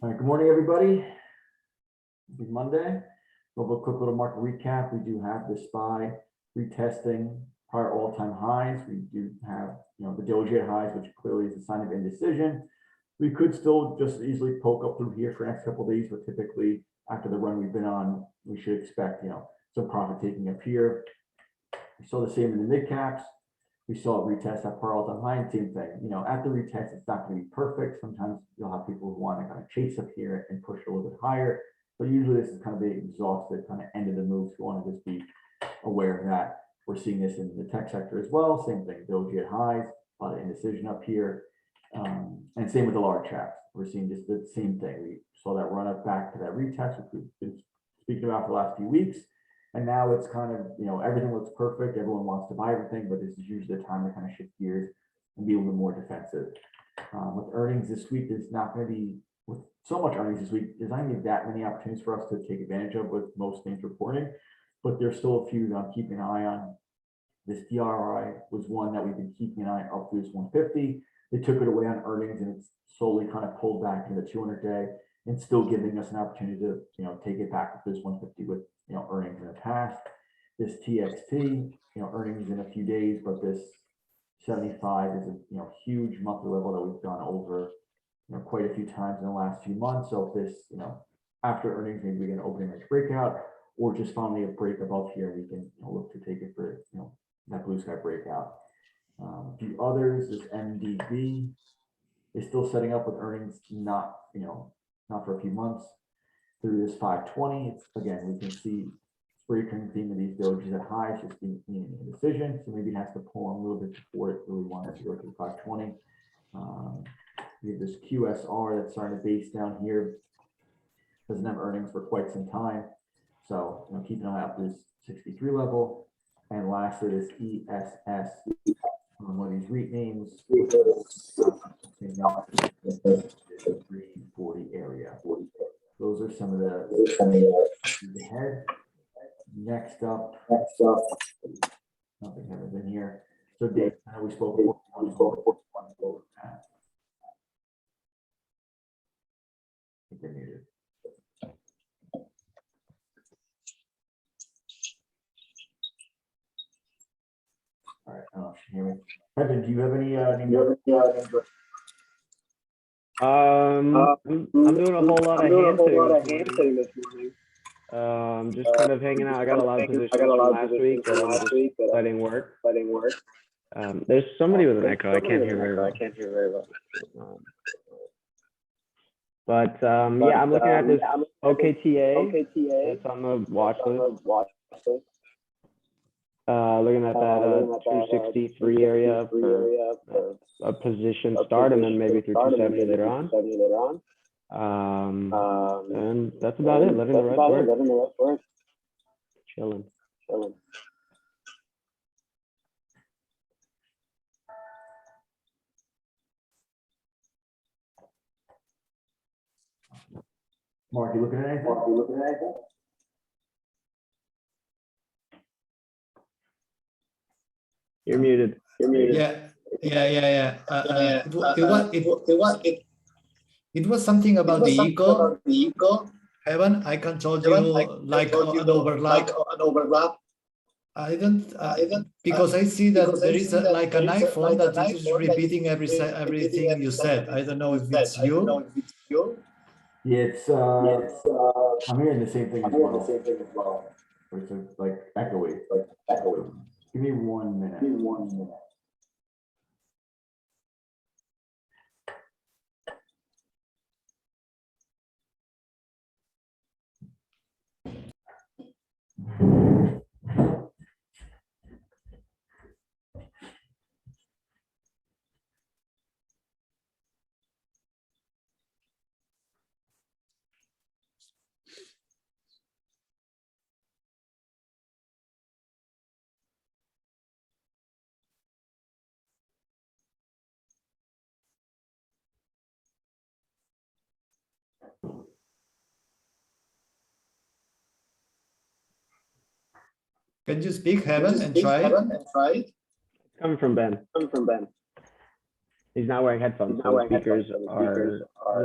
All right, good morning, everybody. Happy Monday. A quick little market recap. We do have the SPY retesting prior all-time highs. We do have, the Doji highs, which clearly is a sign of indecision. We could still just easily poke up through here for the next couple of days, but typically after the run we've been on, we should expect, some profit taking up here. We saw the same in the mid caps. We saw it retest at par all-time high, and same thing. At the retest, it's not going to be perfect. Sometimes you'll have people who want to kind of chase up here and push a little bit higher, but usually this is kind of the exhausted kind of end of the move. So you want to just be aware of that. We're seeing this in the tech sector as well. Same thing, Doji at highs, a lot of indecision up here, and same with the large caps. We're seeing just the same thing. We saw that run up back to that retest, which we've been speaking about for the last few weeks. And now it's kind of, everything looks perfect. Everyone wants to buy everything, but this is usually the time to kind of shift gears and be a little more defensive. With earnings this week, there's not going to be, with so much earnings this week, there's not going to be that many opportunities for us to take advantage of with most things reporting, but there's still a few that I'm keeping an eye on. This DRI was one that we've been keeping an eye on up through this 150. They took it away on earnings and it's slowly kind of pulled back into the 200-day and still giving us an opportunity to, take it back to this 150 with, earnings in the past. This TXT, earnings in a few days, but this 75 is a, huge monthly level that we've gone over, quite a few times in the last few months. So if this, after earnings, maybe we get an opening range breakout or just finally a break above here, we can look to take it for, that blue sky breakout. The others, this MDB is still setting up with earnings, not for a few months. Through this 520, it's again, we can see recurring theme of these dojis at highs, just being indecision. So maybe it has to pull on a little bit before it really wants to go to 520. We have this QSR that's starting to base down here. Doesn't have earnings for quite some time. So keep an eye out for this 63 level. And lastly, this ESS, one of these REIT names, 340 area. Those are some of the ahead. Next up, nothing haven't been here. So Dave, I know we spoke before. All right, I don't know if you hear me. Evan, do you have any I'm doing a whole lot of hand sitting this morning. Just kind of hanging out. I got a lot of positions from last week that I'm just letting work. There's somebody with an echo. I can't hear very well. But yeah, I'm looking at this OKTA. It's on the watch list. Looking at that 263 area for a position start, and then maybe through 270 later on. And that's about it. Letting the rest work. Chilling. Mark, you looking at anything? You're muted. Yeah. It was something about the eco. Evan, I can told you like an overlap. I don't because I see that there is like an iPhone that is repeating everything you said. I don't know if it's you. Yeah, it's I'm hearing the same thing as well. It's like echoey. Give me 1 minute. Can you speak, Evan, and try it? Coming from Ben. He's not wearing headphones, so the speakers are,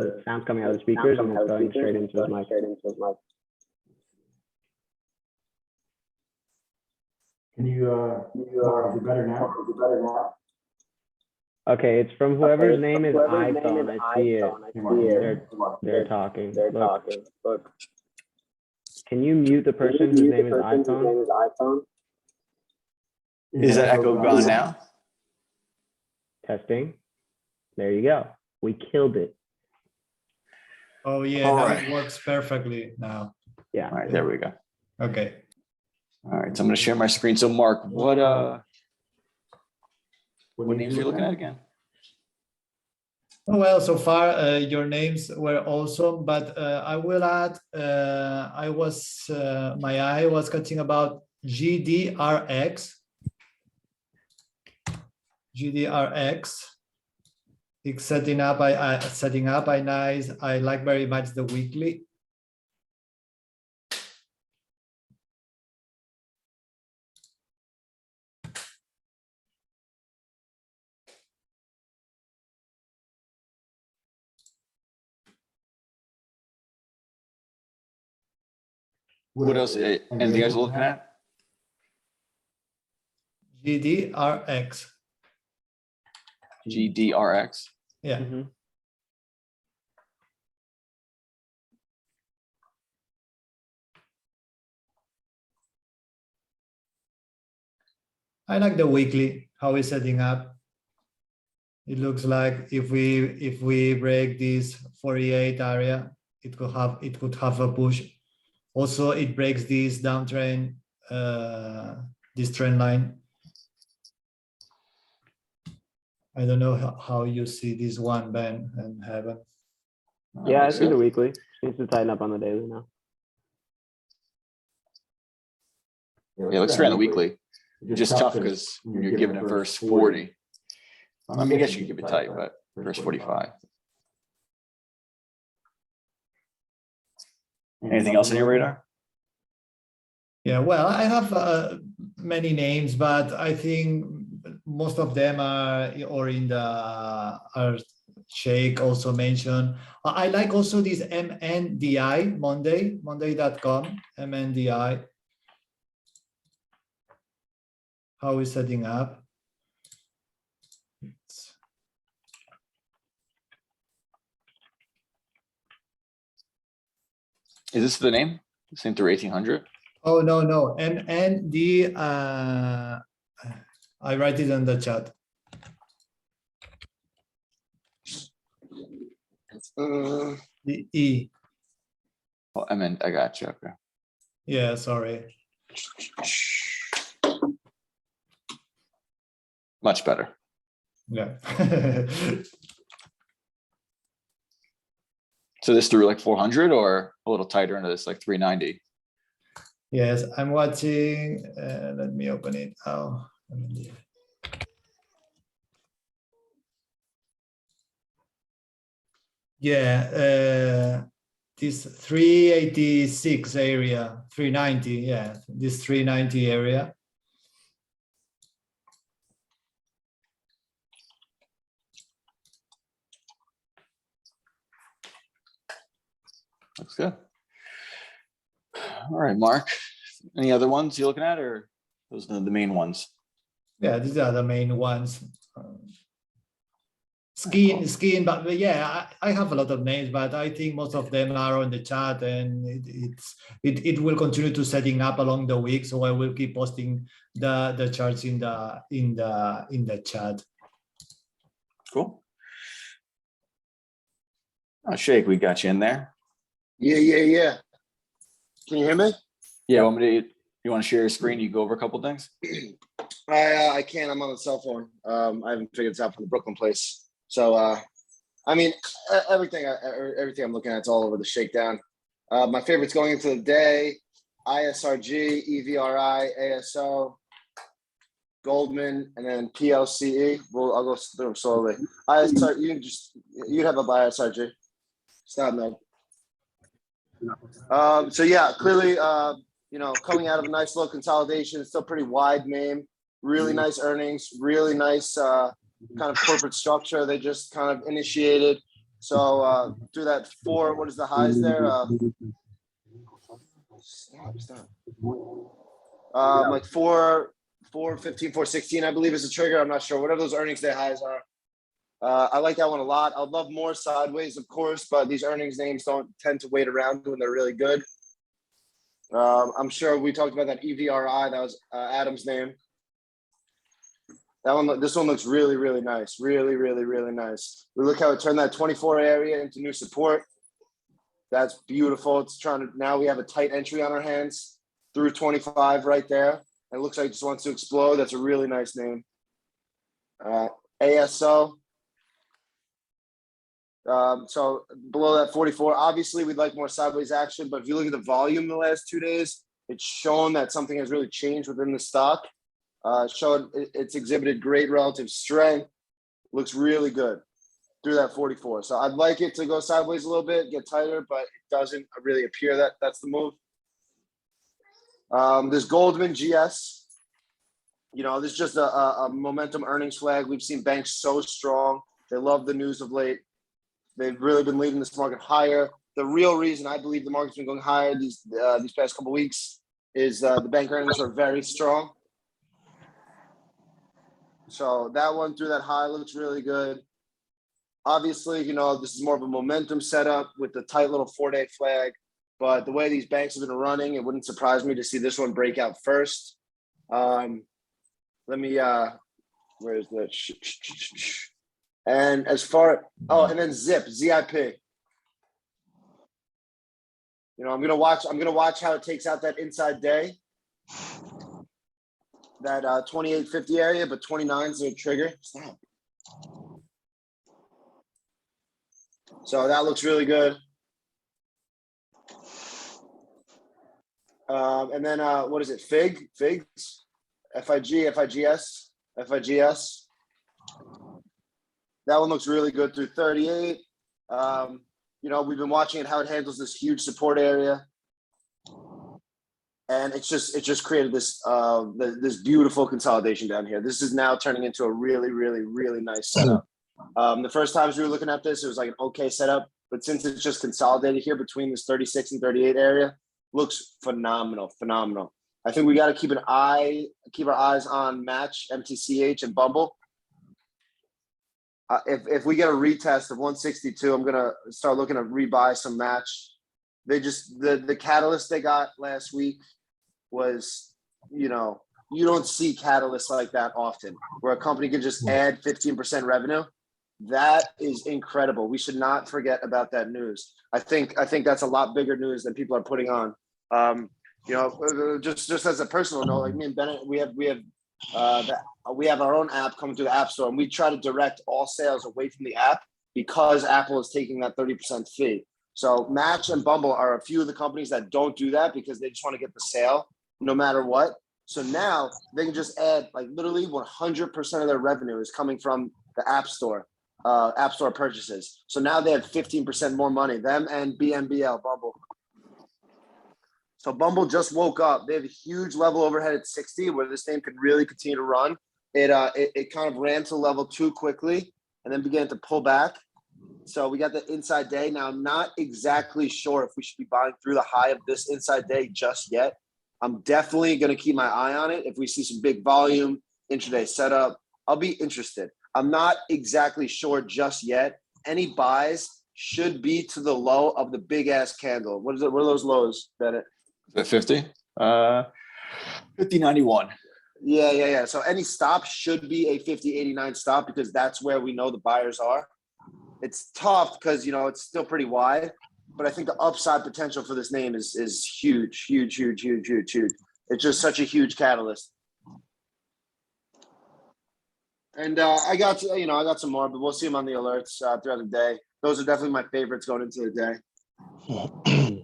the sound's coming out of the speakers and it's going straight into his mic. Can you, Mark, is it better now? Okay, it's from whoever's name is iPhone. I see it. Hey, Mark, They're talking. Look. Can you mute the person whose name is iPhone? Is that echo gone now? Testing. There you go. We killed it. Oh yeah, All now right. it works perfectly now. Yeah. All right, there we go. Okay. All right, so I'm gonna share my screen. So Mark, what names are you looking at again? Well, so far your names were awesome, but I will add. My eye was catching about GDRX. GDRX. It's setting up. I nice. I like very much the weekly. What else? Anything you guys are looking at? GDRX. GDRX. Yeah. Mhm. I like the weekly, how it's setting up. It looks like if we break this 48 area, it could have a push. Also, it breaks this downtrend, this trend line. I don't know how you see this one, Ben and Heaven. Yeah, I see the weekly. Needs to tighten up on the daily now. Yeah, let's try on the weekly. Just tough because you're giving it verse 40. I mean, I guess you can keep it tight, but verse 45. Anything else on your radar? Yeah, well, I have many names, but I think most of them are Sheikh also mentioned. I like also this MNDI, Monday.com, MNDI. How is setting up? Is this the name? Same through 1800? Oh, no. MND, I write it in the chat. The E. Oh, I meant, I got you. Okay. Yeah, sorry. Much better. Yeah. So this through like 400 or a little tighter into this like 390? Yes, I'm watching. Let me open it. Oh, yeah. This 386 area, 390. Yeah, this 390 area. Looks good. All right, Mark. Any other ones you're looking at, or those are the main ones? Yeah, these are the main ones. Skiing, but yeah, I have a lot of names, but I think most of them are on the chat, and it will continue to setting up along the week. So I will keep posting the charts in the chat. Cool. Oh, Sheikh, we got you in there. Yeah. Can you hear me? Yeah, you want to share your screen? You go over a couple things. I can't. I'm on the cell phone. I haven't figured this out from the Brooklyn place. So, I mean, everything I'm looking at is all over the shakedown. My favorites going into the day: ISRG, EVRI, ASO, Goldman, and then PLCE. Well, I'll go through them slowly. ISR, you have a ISRG. Stop, no. So yeah, clearly, coming out of a nice little consolidation, it's still pretty wide name, really nice earnings, really nice kind of corporate structure they just kind of initiated. So do that what is the highs there? Stop. Like 415, 416, I believe is the trigger. I'm not sure. Whatever those earnings day highs are. I like that one a lot. I'd love more sideways, of course, but these earnings names don't tend to wait around when they're really good. I'm sure we talked about that EVRI. That was Adam's name. This one looks really, really nice. Really, really, really nice. We look how it turned that 24 area into new support. That's beautiful. It's now we have a tight entry on our hands through 25 right there. It looks like it just wants to explode. That's a really nice name. ASO. So below that 44, obviously we'd like more sideways action, but if you look at the volume the last 2 days, it's shown that something has really changed within the stock. It's exhibited great relative strength. Looks really good through that 44. So I'd like it to go sideways a little bit, get tighter, but it doesn't really appear that that's the move. This Goldman GS, this is just a momentum earnings flag. We've seen banks so strong. They love the news of late. They've really been leading this market higher. The real reason I believe the market's been going higher these past couple of weeks is the bank earnings are very strong. So that one through that high looks really good. Obviously, this is more of a momentum setup with the tight little 4-day flag. But the way these banks have been running, it wouldn't surprise me to see this one break out first. Let me, where's the, and as far, and then ZIP. I'm gonna watch how it takes out that inside day, that 2850 area, but 29 is a trigger. Stop. So that looks really good. And then what is it? Figs, FIGS. That one looks really good through 38. We've been watching it, how it handles this huge support area. And it just created this this beautiful consolidation down here. This is now turning into a really, really, really nice setup. The first times we were looking at this, it was like an okay setup, but since it's just consolidated here between this 36 and 38 area, looks phenomenal. I think we got to keep our eyes on Match, MTCH, and Bumble. If we get a retest of 162, I'm gonna start looking to rebuy some Match. They just the catalyst they got last week was, you don't see catalysts like that often, where a company can just add 15% revenue. That is incredible. We should not forget about that news. I think that's a lot bigger news than people are putting on. Just as a personal note, like me and Bennett, we have our own app coming to the App Store, and we try to direct all sales away from the app because Apple is taking that 30% fee. So Match and Bumble are a few of the companies that don't do that because they just want to get the sale no matter what. So now they can just add, like, literally 100% of their revenue is coming from the App Store purchases. So now they have 15% more money, them and BNBL, Bumble. So Bumble just woke up. They have a huge level overhead at 60 where this thing could really continue to run. It kind of ran to level 2 quickly and then began to pull back. So we got the inside day. Now, I'm not exactly sure if we should be buying through the high of this inside day just yet. I'm definitely going to keep my eye on it. If we see some big volume, intraday setup, I'll be interested. I'm not exactly sure just yet. Any buys should be to the low of the big ass candle. What is it? What are those lows, Bennett? At 50? 50.91. Yeah. So any stop should be a 50.89 stop because that's where we know the buyers are. It's tough because, it's still pretty wide, but I think the upside potential for this name is huge. It's just such a huge catalyst. And I got some more, but we'll see them on the alerts throughout the day. Those are definitely my favorites going into the day. I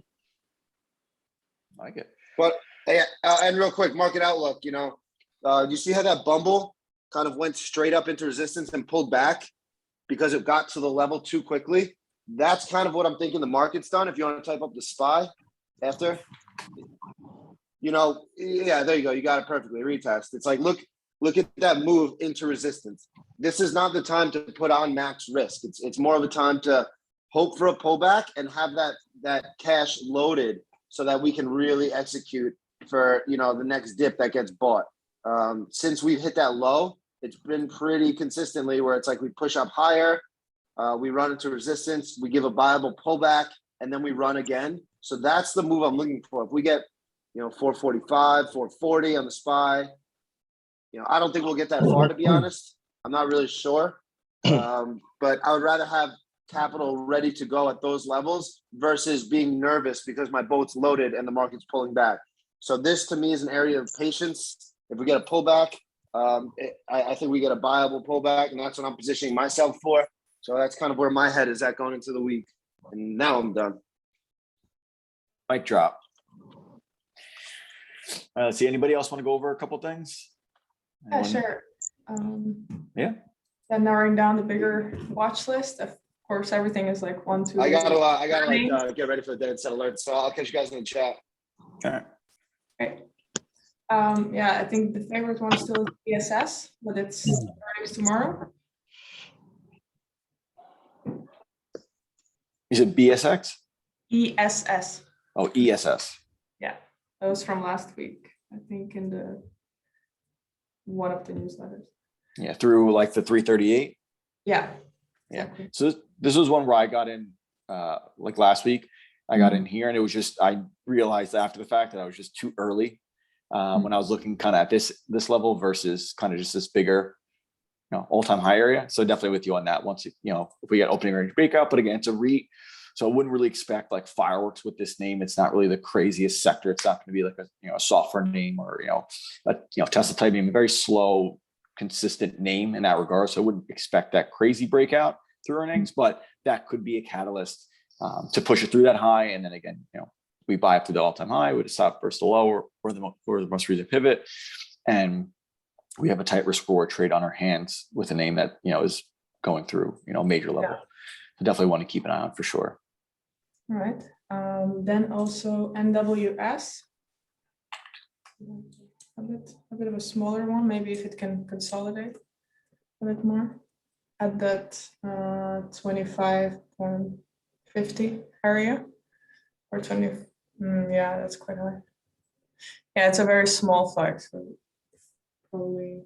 like it. But and real quick, market outlook. You see how that Bumble kind of went straight up into resistance and pulled back because it got to the level too quickly. That's kind of what I'm thinking the market's done. If you want to type up the SPY after, yeah, there you go. You got it perfectly. Retest. It's like, look at that move into resistance. this is not the time to put on max risk. It's more of a time to hope for a pullback and have that cash loaded so that we can really execute for, you know, the next dip that gets bought. Since we've hit that low, it's been pretty consistently where it's like we push up higher, we run into resistance, we give a viable pullback, and then we run again. So that's the move I'm looking for. If we get, you know, 445, 440 on the SPY, you know, I don't think we'll get that far, to be honest. I'm not really sure. But I would rather have capital ready to go at those levels versus being nervous because my boat's loaded and the market's pulling back. So this to me is an area of patience. If we get a pullback, I think we get a viable pullback, and that's what I'm positioning myself for. So that's kind of where my head is at going into the week. And now I'm done. Mic drop. Let's see, anybody else want to go over a couple things? Yeah, Anyone? sure. Yeah. Then narrowing down the bigger watch list. Of course, everything is like 1, 2. I gotta Running. like get ready for the dead set alert. So I'll catch you guys in the chat. Okay. Right. Yeah, I think the favorite one still is ESS, but it's earnings tomorrow. Is it BSX? ESS. Oh, ESS. Yeah, that was from last week. I think in the one of the newsletters. Yeah, through like the 338. Yeah. Yeah. Exactly. So this was one where I got in like last week. I got in here and it was just, I realized after the fact that I was just too early when I was looking kind of at this level versus kind of just this bigger, you know, all-time high area. So definitely with you on that. Once, you know, if we get opening range breakout, but again, it's a REIT. So I wouldn't really expect like fireworks with this name. It's not really the craziest sector. It's not going to be like a, you know, a software name or, a Tesla type name, a very slow, consistent name in that regard. So I wouldn't expect that crazy breakout through earnings, but that could be a catalyst to push it through that high. And then again, you know, we buy up to the all-time high with a stop versus the low or the most recent pivot. And we have a tight risk reward trade on our hands with a name that, you know, is going through, you know, major level. So definitely want to keep an eye on for sure. All right. Then also NWS. A bit of a smaller one, maybe if it can consolidate a bit more at that 25.50 area or 20. Yeah, that's quite high. Yeah, it's a very small flag, so probably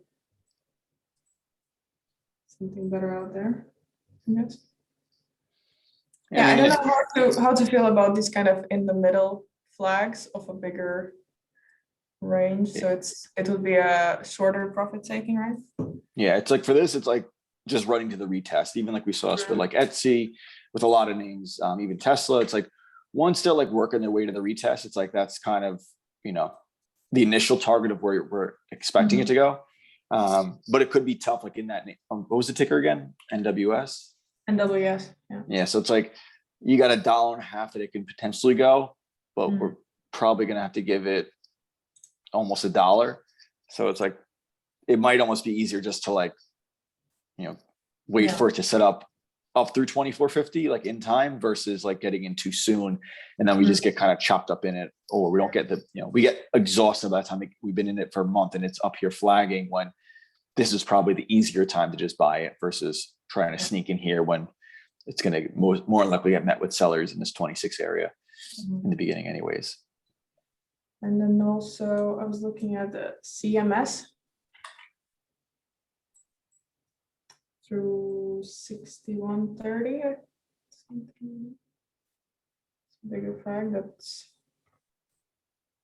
something better out there, I guess. Yeah, I don't know how to feel about these kind of in the middle flags of a bigger range. So it would be a shorter profit taking, right? Yeah, it's like for this, it's like just running to the retest, even like we saw us with like Etsy, with a lot of names, even Tesla. It's like once they're like working their way to the retest, it's like that's kind of, you know, the initial target of where we're expecting it to go. But it could be tough, like in that name. What was the ticker again? NWS? NWS, yeah. Yeah, so it's like you got $1.50 that it could potentially go, but we're probably gonna have to give it almost $1. So it's like it might almost be easier just to like, you know, wait for it to set up through 24.50 like in time versus like getting in too soon and then we just get kind of chopped up in it, or we don't get the, you know, we get exhausted by the time we've been in it for a month and it's up here flagging, when this is probably the easier time to just buy it versus trying to sneak in here when it's going to more likely get met with sellers in this 26 area in the beginning anyways. And then also I was looking at the CMS through 6130 or something. Bigger flag, that's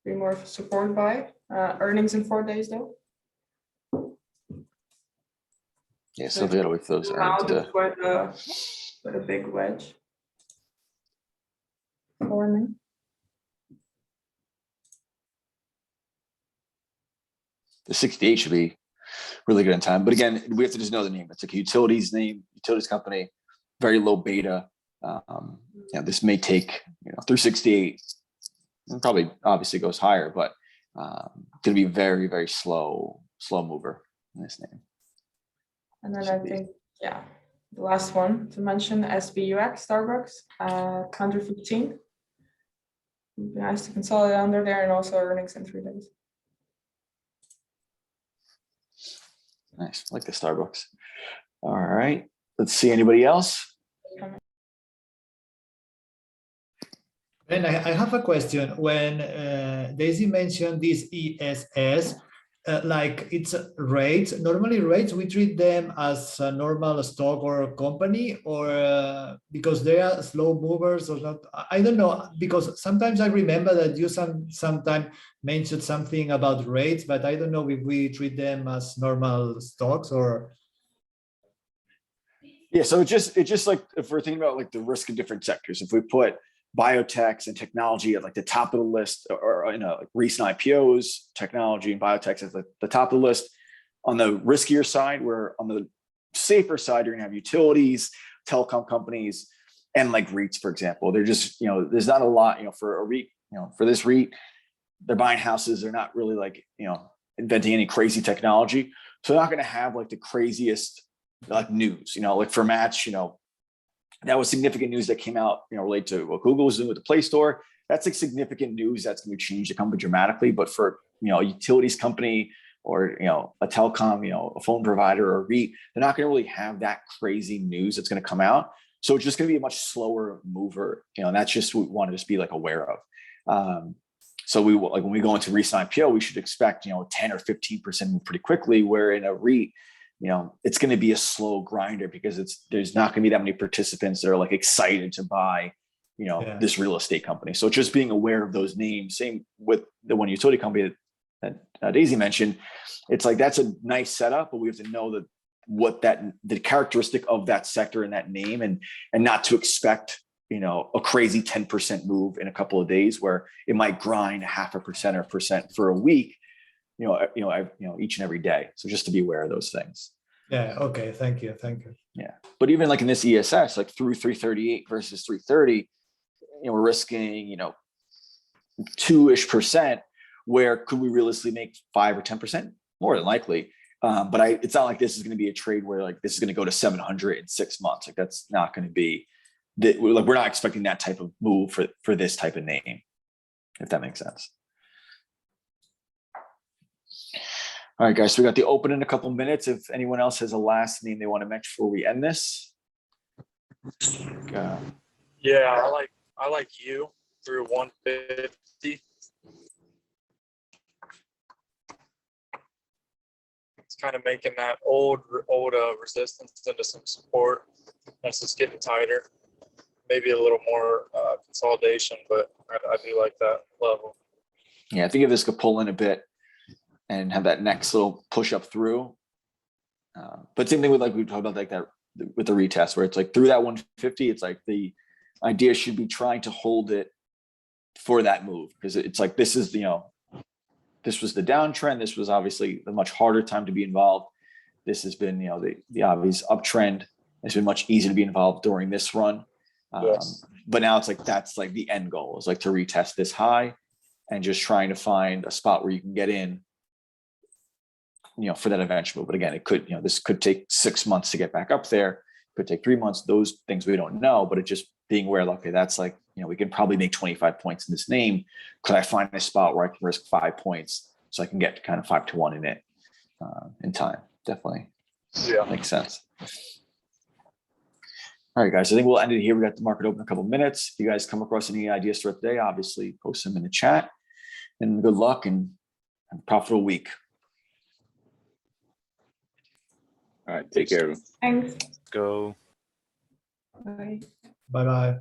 be more of a support buy. Earnings in 4 days though. Yeah, so they gotta wait for those earnings to. Quite a big wedge. Forming. The 68 should be really good in time. But again, we have to just know the name. It's like a utilities name, utilities company, very low beta. This may take, you know, through 68, and probably obviously goes higher, but going to be very, very slow mover in this name. And then I think, yeah, the last one to mention, SBUX, Starbucks, 115. It'd be nice to consolidate under there, and also earnings in 3 days. Nice, I like the Starbucks. All right, let's see, anybody else? And I have a question. When Daisy mentioned this ESS, like it's rates, normally rates, we treat them as a normal stock or company, or because they are slow movers or not. I don't know, because sometimes I remember that you sometime mentioned something about rates, but I don't know if we treat them as normal stocks or. Yeah, so it's just like if we're thinking about like the risk in different sectors, if we put biotechs and technology at like the top of the list, or like recent IPOs, technology and biotechs at the top of the list. On the riskier side, where on the safer side, you're gonna have utilities, telecom companies, and like REITs, for example. They're just, there's not a lot, for a REIT, for this REIT, they're buying houses. They're not really like, inventing any crazy technology. So they're not gonna have like the craziest like news, like for Match, that was significant news that came out, related to what Google was doing with the Play Store. That's like significant news that's going to change the company dramatically. But for, a utilities company or, a telecom, a phone provider or a REIT, they're not going to really have that crazy news that's going to come out. So it's just going to be a much slower mover, and that's just what we want to just be like aware of. So we like when we go into recent IPO, we should expect, 10 or 15% move pretty quickly, where in a REIT, it's going to be a slow grinder because there's not going to be that many participants that are like excited to buy, this real estate company. So just being aware of those names. Same with the one utility company that Daisy mentioned. It's like that's a nice setup, but we have to know the characteristic of that sector and that name, and not to expect a crazy 10% move in a couple of days where it might grind 0.5% or 1% for a week. Each and every day. So just to be aware of those things. Yeah. Okay. Thank you. Yeah. But even like in this ESS, like through 338 versus 330, we're risking, 2-ish%, where could we realistically make 5 or 10%? More than likely. But it's not like this is going to be a trade where like this is going to go to 700 in 6 months. Like that's not going to be like, we're not expecting that type of move for this type of name, if that makes sense. All right, guys, so we got the open in a couple minutes. If anyone else has a last name they want to mention before we end this. Yeah, I like you through 150. It's kind of making that old resistance into some support. That's just getting tighter. Maybe a little more consolidation, but I do like that level. Yeah, I think if this could pull in a bit and have that next little push up through. But same thing with like we talked about like that with the retest, where it's like through that 150, it's like the idea should be trying to hold it for that move, because it's like this is this was the downtrend. This was obviously a much harder time to be involved. This has been the obvious uptrend. It's been much easier to be involved during this run. Yes. But now it's like that's like the end goal is like to retest this high and just trying to find a spot where you can get in, for that eventual. But again, it could, this could take 6 months to get back up there. It could take 3 months. Those things we don't know, but it's just being aware, like, okay, that's like, we can probably make 25 points in this name. Could I find a spot where I can risk 5 points so I can get kind of 5 to 1 in it in time? Definitely. Yeah. Makes sense. All right, guys, I think we'll end it here. We got the market open in a couple of minutes. If you guys come across any ideas throughout the day, obviously post them in the chat, and good luck and have a profitable week. All right, take care. Thanks. Go. Bye. Bye-bye.